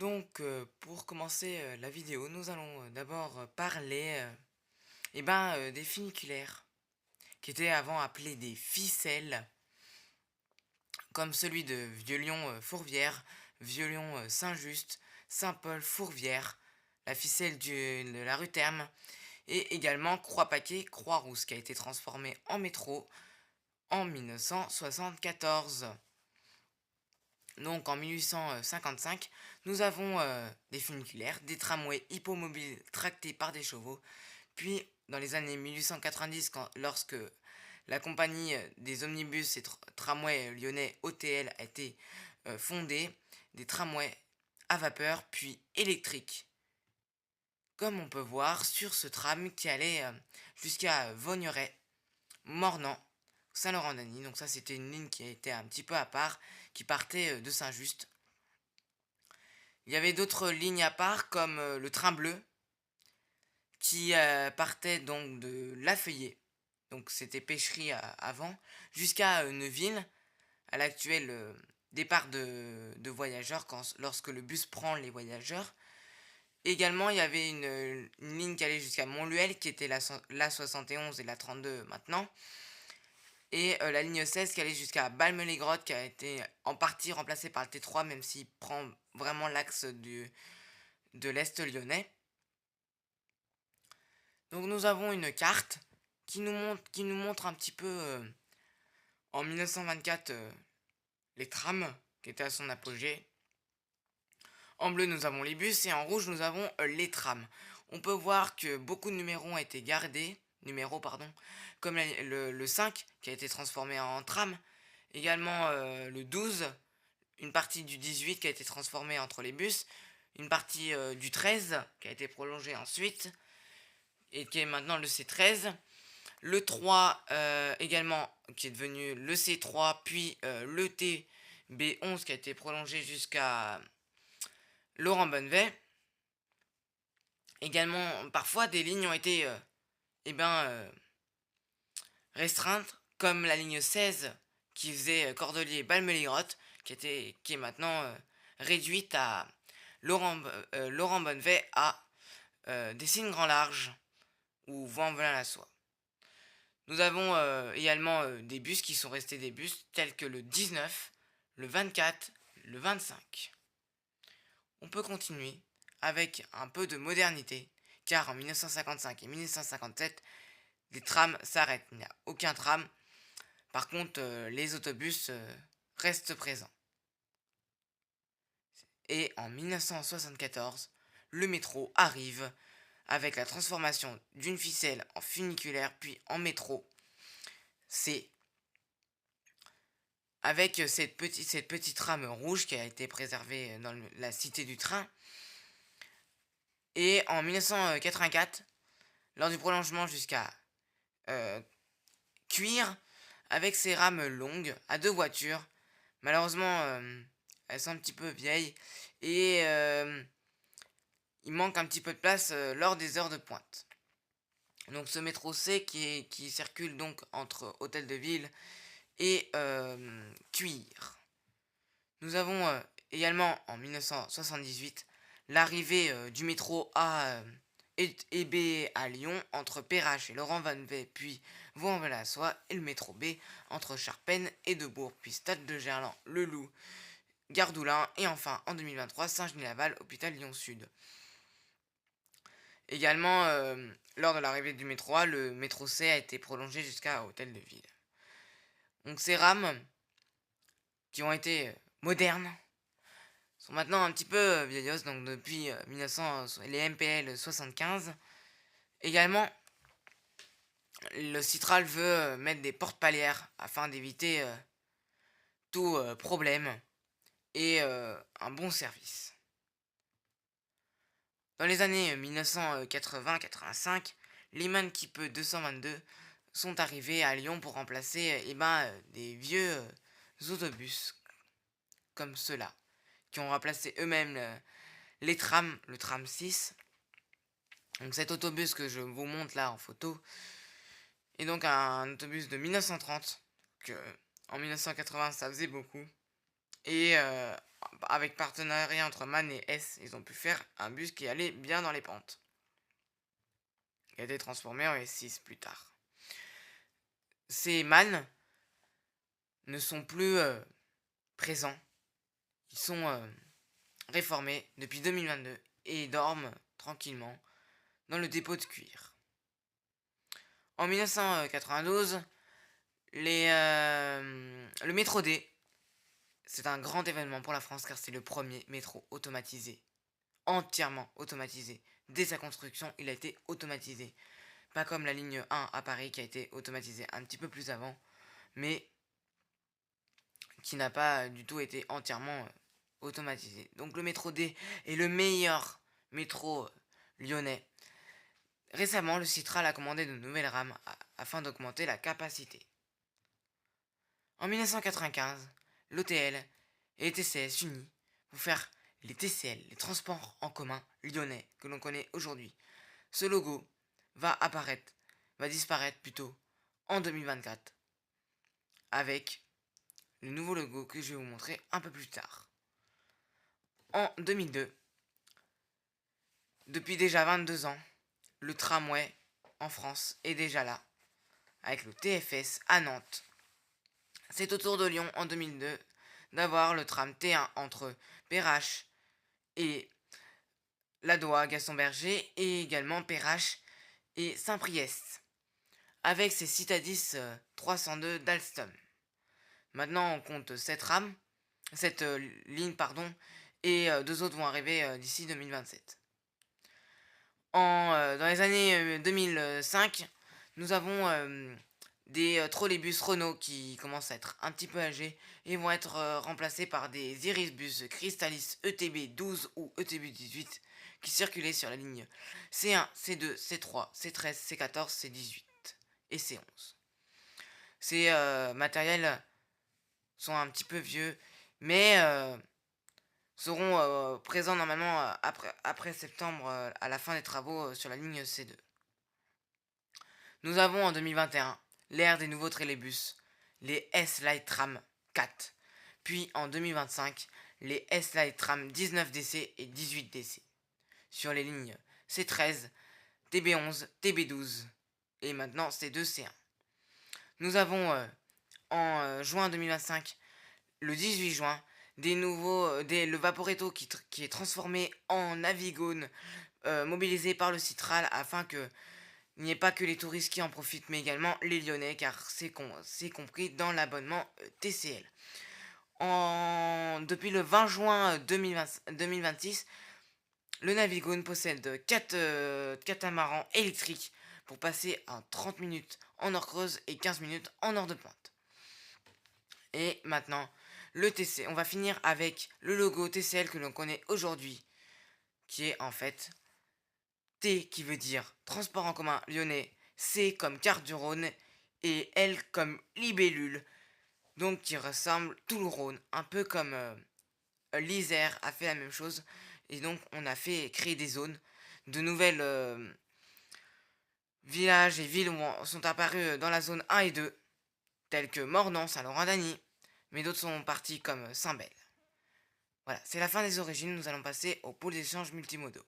Donc, pour commencer la vidéo, nous allons d'abord parler des funiculaires, qui étaient avant appelés des ficelles, comme celui de Vieux-Lyon-Fourvière, Vieux-Lyon-Saint-Just, Saint-Paul-Fourvière, la ficelle de la rue Terme, et également Croix-Paquet, Croix-Rousse, qui a été transformé en métro en 1974. Donc en 1855, nous avons des funiculaires, des tramways hippomobiles tractés par des chevaux. Puis dans les années 1890, lorsque la compagnie des omnibus et tramways lyonnais OTL a été fondée, des tramways à vapeur puis électriques. Comme on peut voir sur ce tram qui allait jusqu'à Vaugneray, Mornan, Saint-Laurent-d'Agny. Donc ça, c'était une ligne qui était un petit peu à part, qui partait de Saint-Just. Il y avait d'autres lignes à part, comme le train bleu, qui partait donc de La Feuillée, donc c'était pêcherie avant, jusqu'à Neuville, à l'actuel départ de voyageurs, lorsque le bus prend les voyageurs. Également, il y avait une ligne qui allait jusqu'à Montluel, qui était la 71 et la 32 maintenant. Et la ligne 16 qui allait jusqu'à Balme-les-Grottes, qui a été en partie remplacée par le T3, même s'il prend vraiment l'axe de l'Est lyonnais. Donc nous avons une carte qui nous montre un petit peu en 1924 les trams qui étaient à son apogée. En bleu nous avons les bus et en rouge nous avons les trams. On peut voir que beaucoup de numéros ont été gardés, comme le 5 qui a été transformé en tram, également le 12, une partie du 18 qui a été transformée entre les bus, une partie du 13 qui a été prolongée ensuite et qui est maintenant le C13. Le 3 également qui est devenu le C3 puis le TB11 qui a été prolongé jusqu'à Laurent Bonnevet. Également, parfois des lignes ont été restreintes, comme la ligne 16 qui faisait Cordelier-Balme-les-Grottes, qui est maintenant réduite à Laurent Bonnevet à des signes grand large ou Vaux-en-Velin-la-Soie. Nous avons également des bus qui sont restés des bus tels que le 19, le 24, le 25. On peut continuer avec un peu de modernité, car en 1955 et 1957, les trams s'arrêtent. Il n'y a aucun tram. Par contre, les autobus restent présents. Et en 1974, le métro arrive avec la transformation d'une ficelle en funiculaire puis en métro. C'est avec cette petite rame rouge qui a été préservée dans la cité du train. Et en 1984, lors du prolongement jusqu'à Cuire, avec ces rames longues à deux voitures, malheureusement elles sont un petit peu vieilles et il manque un petit peu de place lors des heures de pointe. Donc ce métro C qui circule donc entre Hôtel de Ville et Cuire. Nous avons également en 1978 l'arrivée du métro A et B à Lyon entre Perrache et Laurent Vannevet puis Vaux-en-Velin-la-Soie et le métro B entre Charpennes et Debourg puis Stade de Gerland, Le Loup, Gardoulin et enfin en 2023 Saint-Genis-Laval, hôpital Lyon-Sud. Également, lors de l'arrivée du métro A, le métro C a été prolongé jusqu'à Hôtel de Ville. Donc ces rames qui ont été modernes sont maintenant un petit peu vieillos, donc depuis 1900, les MPL 75. Également, le Citral veut mettre des portes palières afin d'éviter tout problème et un bon service. Dans les années 1980-85, les Manquipeux 222 sont arrivés à Lyon pour remplacer des vieux autobus comme ceux-là, qui ont remplacé eux-mêmes les trams, le tram 6. Donc cet autobus que je vous montre là en photo est donc un autobus de 1930, que en 1980 ça faisait beaucoup. Et avec partenariat entre MAN et S, ils ont pu faire un bus qui allait bien dans les pentes. Qui a été transformé en S6 plus tard. Ces MAN ne sont plus présents. Ils sont réformés depuis 2022 et dorment tranquillement dans le dépôt de cuir. En 1992, le métro D, c'est un grand événement pour la France car c'est le premier métro automatisé, entièrement automatisé. Dès sa construction, il a été automatisé. Pas comme la ligne 1 à Paris qui a été automatisée un petit peu plus avant, mais qui n'a pas du tout été entièrement automatisé. Donc le métro D est le meilleur métro lyonnais. Récemment, le Citral a commandé de nouvelles rames afin d'augmenter la capacité. En 1995, l'OTL et les TCS s'unissent pour faire les TCL, les transports en commun lyonnais que l'on connaît aujourd'hui. Ce logo va disparaître plutôt en 2024 avec le nouveau logo que je vais vous montrer un peu plus tard. En 2002, depuis déjà 22 ans, le tramway en France est déjà là, avec le TFS à Nantes. C'est au tour de Lyon en 2002 d'avoir le tram T1 entre Perrache et Ladois, Gaston Berger, et également Perrache et Saint-Priest, avec ses Citadis 302 d'Alstom. Maintenant on compte 7 rames, 7 lignes pardon, et 2 autres vont arriver d'ici 2027. Dans les années 2005, nous avons des trolleybus Renault qui commencent à être un petit peu âgés et vont être remplacés par des Irisbus Crystalis ETB 12 ou ETB 18 qui circulaient sur la ligne C1, C2, C3, C13, C14, C18 et C11. Ces matériels sont un petit peu vieux, mais seront présents normalement après septembre à la fin des travaux sur la ligne C2. Nous avons en 2021 l'ère des nouveaux trolleybus, les S-Light Tram 4, puis en 2025 les S-Light Tram 19DC et 18DC sur les lignes C13, TB11, TB12 et maintenant C2, C1. Nous avons en juin 2025, le 18 juin, le Vaporetto qui est transformé en Navigone mobilisé par le Citral afin que il n'y ait pas que les touristes qui en profitent mais également les Lyonnais car c'est compris dans l'abonnement TCL. Depuis le 20 juin 2026, le Navigone possède 4 catamarans électriques pour passer en 30 minutes en heure creuse et 15 minutes en heure de pointe. Et maintenant, le TC, on va finir avec le logo TCL que l'on connaît aujourd'hui, qui est en fait T qui veut dire transport en commun lyonnais, C comme carte du Rhône et L comme libellule, donc qui ressemble tout le Rhône, un peu comme l'Isère a fait la même chose, et donc on a fait créer des zones, de nouvelles villages et villes sont apparus dans la zone 1 et 2, tels que Mornan, Saint-Laurent-d'Agny, mais d'autres sont partis comme Saint-Bel. Voilà, c'est la fin des origines, nous allons passer au pôle d'échange multimodaux.